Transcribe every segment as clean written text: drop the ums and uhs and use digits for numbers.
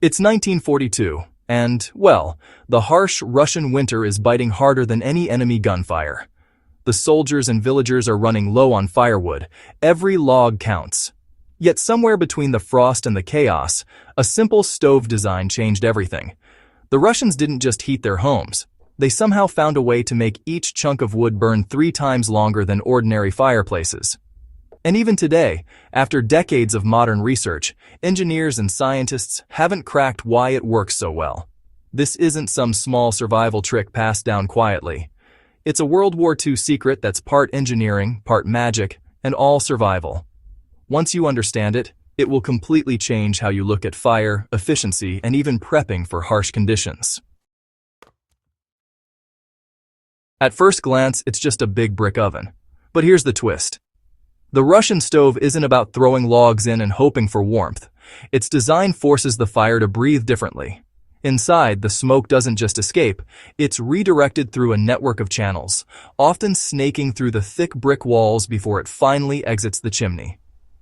It's 1942, and, well, the harsh Russian winter is biting harder than any enemy gunfire. The soldiers and villagers are running low on firewood. Every log counts. Yet somewhere between the frost and the chaos, a simple stove design changed everything. The Russians didn't just heat their homes. They somehow found a way to make each chunk of wood burn 3 times longer than ordinary fireplaces. And even today, after decades of modern research, engineers and scientists haven't cracked why it works so well. This isn't some small survival trick passed down quietly. It's a World War II secret that's part engineering, part magic, and all survival. Once you understand it, it will completely change how you look at fire, efficiency, and even prepping for harsh conditions. At first glance, it's just a big brick oven. But here's the twist. The Russian stove isn't about throwing logs in and hoping for warmth. Its design forces the fire to breathe differently. Inside, the smoke doesn't just escape, it's redirected through a network of channels, often snaking through the thick brick walls before it finally exits the chimney.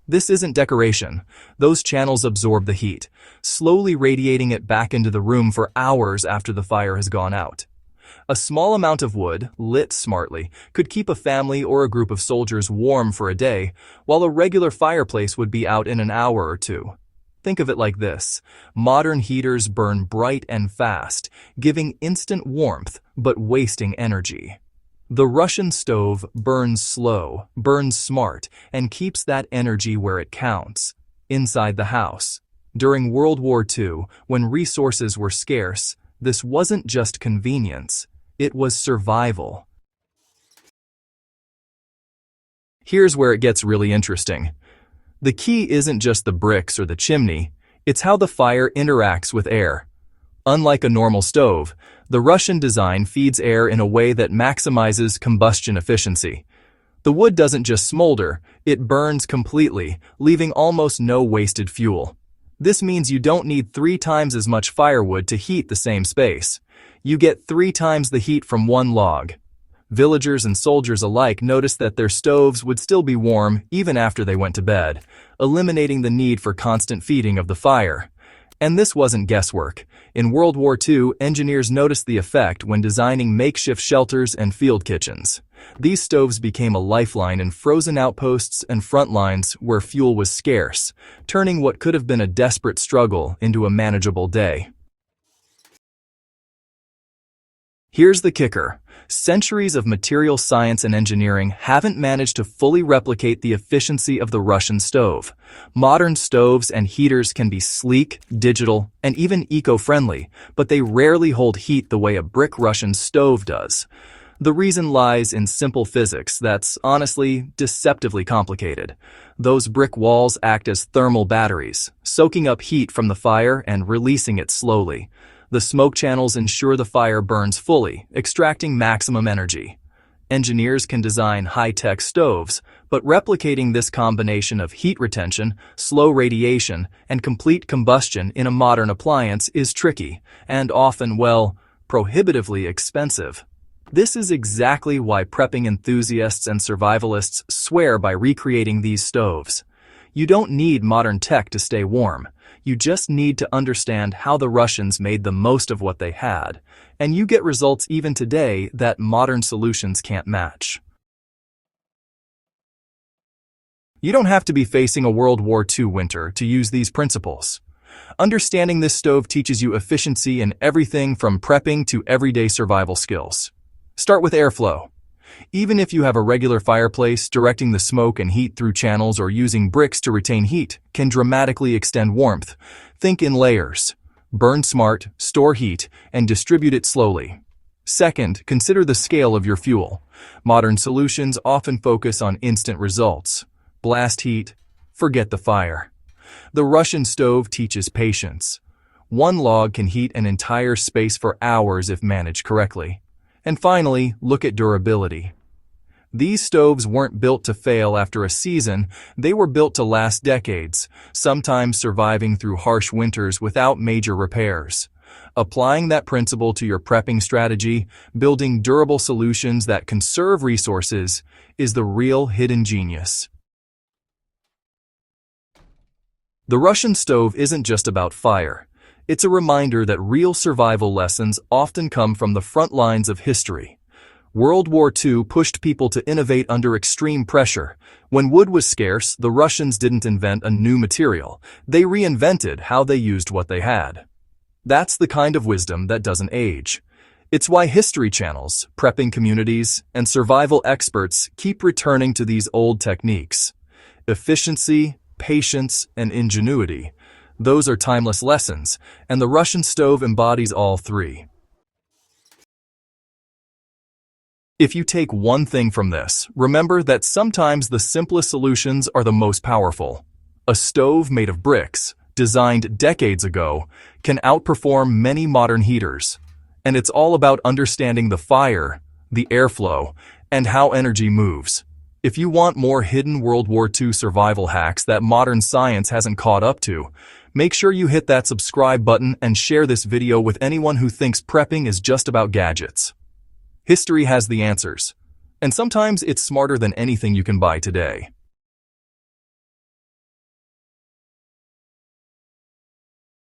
This isn't decoration. Those channels absorb the heat, slowly radiating it back into the room for hours after the fire has gone out. A small amount of wood, lit smartly, could keep a family or a group of soldiers warm for a day, while a regular fireplace would be out in an hour or two. Think of it like this. Modern heaters burn bright and fast, giving instant warmth, but wasting energy. The Russian stove burns slow, burns smart, and keeps that energy where it counts, inside the house. During World War II, when resources were scarce, this wasn't just convenience, it was survival. Here's where it gets really interesting. The key isn't just the bricks or the chimney, it's how the fire interacts with air. Unlike a normal stove, the Russian design feeds air in a way that maximizes combustion efficiency. The wood doesn't just smolder, it burns completely, leaving almost no wasted fuel. This means you don't need 3 times as much firewood to heat the same space. You get 3 times the heat from one log. Villagers and soldiers alike noticed that their stoves would still be warm even after they went to bed, eliminating the need for constant feeding of the fire. And this wasn't guesswork. In World War II, engineers noticed the effect when designing makeshift shelters and field kitchens. These stoves became a lifeline in frozen outposts and front lines where fuel was scarce, turning what could have been a desperate struggle into a manageable day. Here's the kicker. Centuries of material science and engineering haven't managed to fully replicate the efficiency of the Russian stove. Modern stoves and heaters can be sleek, digital, and even eco-friendly, but they rarely hold heat the way a brick Russian stove does. The reason lies in simple physics that's honestly deceptively complicated. Those brick walls act as thermal batteries, soaking up heat from the fire and releasing it slowly. The smoke channels ensure the fire burns fully, extracting maximum energy. Engineers can design high-tech stoves, but replicating this combination of heat retention, slow radiation, and complete combustion in a modern appliance is tricky, and often, well, prohibitively expensive. This is exactly why prepping enthusiasts and survivalists swear by recreating these stoves. You don't need modern tech to stay warm. You just need to understand how the Russians made the most of what they had, and you get results even today that modern solutions can't match. You don't have to be facing a World War II winter to use these principles. Understanding this stove teaches you efficiency in everything from prepping to everyday survival skills. Start with airflow. Even if you have a regular fireplace, directing the smoke and heat through channels or using bricks to retain heat can dramatically extend warmth. Think in layers. Burn smart, store heat, and distribute it slowly. Second, consider the scale of your fuel. Modern solutions often focus on instant results. Blast heat, forget the fire. The Russian stove teaches patience. One log can heat an entire space for hours if managed correctly. And finally, look at durability. These stoves weren't built to fail after a season, they were built to last decades, sometimes surviving through harsh winters without major repairs. Applying that principle to your prepping strategy, building durable solutions that conserve resources, is the real hidden genius. The Russian stove isn't just about fire. It's a reminder that real survival lessons often come from the front lines of history. World War II pushed people to innovate under extreme pressure. When wood was scarce, the Russians didn't invent a new material. They reinvented how they used what they had. That's the kind of wisdom that doesn't age. It's why history channels, prepping communities, and survival experts keep returning to these old techniques. Efficiency, patience, and ingenuity. Those are timeless lessons, and the Russian stove embodies all three. If you take one thing from this, remember that sometimes the simplest solutions are the most powerful. A stove made of bricks, designed decades ago, can outperform many modern heaters. And it's all about understanding the fire, the airflow, and how energy moves. If you want more hidden World War II survival hacks that modern science hasn't caught up to, make sure you hit that subscribe button and share this video with anyone who thinks prepping is just about gadgets. History has the answers, and sometimes it's smarter than anything you can buy today.